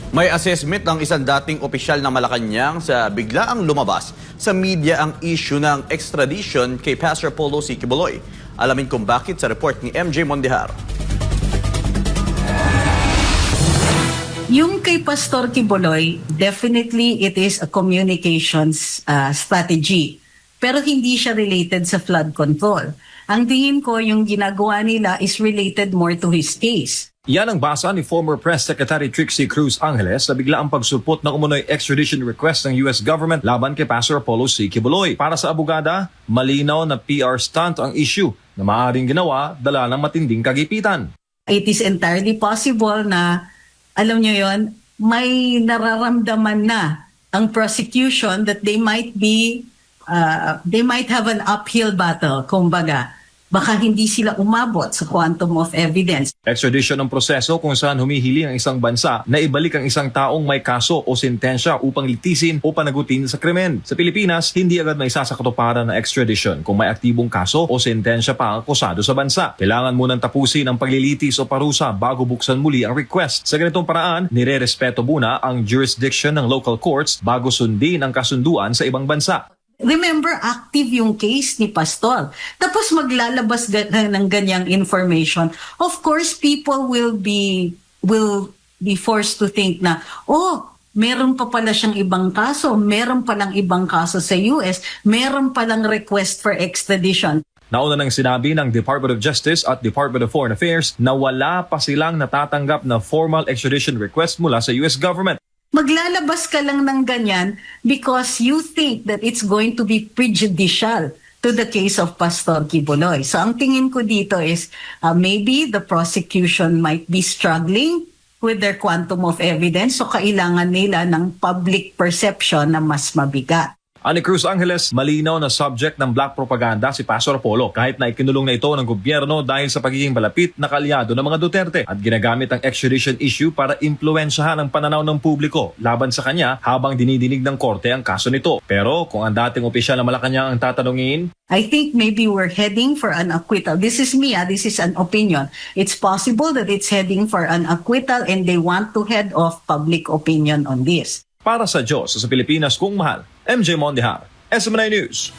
May assessment ng isang dating opisyal ng Malacanang sa biglaang lumabas sa media ang issue ng extradition kay Pastor Polo C. Quiboloy. Alamin kung bakit sa report ni MJ Mondihar. Yung kay Pastor Quiboloy, definitely it is a communications strategy. Pero hindi siya related sa flood control. Ang tingin ko, yung ginagawa nila is related more to his case. Yan ang basa ni former Press Secretary Trixie Cruz Angeles sa biglaang pagsupot ng umunoy extradition request ng US government laban kay Pastor Polo C. Quiboloy. Para sa abogada, malinaw na PR stunt ang issue na maaaring ginawa dala ng matinding kagipitan. It is entirely possible na, alam nyo yon, may nararamdaman na ang prosecution that they might have an uphill battle, kumbaga. Baka hindi sila umabot sa quantum of evidence. Extradition ng proseso kung saan humihili ang isang bansa na ibalik ang isang taong may kaso o sentensya upang litisin o panagutin sa krimen. Sa Pilipinas, hindi agad may sasakatuparan na extradition kung may aktibong kaso o sentensya pa ang akusado sa bansa. Kailangan munang tapusin ang paglilitis o parusa bago buksan muli ang request. Sa ganitong paraan, nire-respeto muna ang jurisdiction ng local courts bago sundin ang kasunduan sa ibang bansa. Remember, active yung case ni Pastor. Tapos maglalabas ng ganyang information. Of course, people will be forced to think na, oh, meron pa pala siyang ibang kaso, meron palang ibang kaso sa US, meron palang request for extradition. Nauna nang sinabi ng Department of Justice at Department of Foreign Affairs na wala pa silang natatanggap na formal extradition request mula sa US government. Maglalabas ka lang ng ganyan because you think that it's going to be prejudicial to the case of Pastor Quiboloy. So ang tingin ko dito is maybe the prosecution might be struggling with their quantum of evidence, so kailangan nila ng public perception na mas mabigat. Ani Cruz Angeles, malinaw na subject ng black propaganda si Pastor Polo kahit na ikinulong na ito ng gobyerno dahil sa pagiging malapit na kalyado ng mga Duterte at ginagamit ang extradition issue para impluwensyahan ang pananaw ng publiko laban sa kanya habang dinidinig ng korte ang kaso nito. Pero kung ang dating opisyal na Malacanang ang tatanungin, I think maybe we're heading for an acquittal. This is me, this is an opinion. It's possible that it's heading for an acquittal and they want to head off public opinion on this. para sa Diyos sa Pilipinas kung mahal, MJ Mondihar, SMNI News.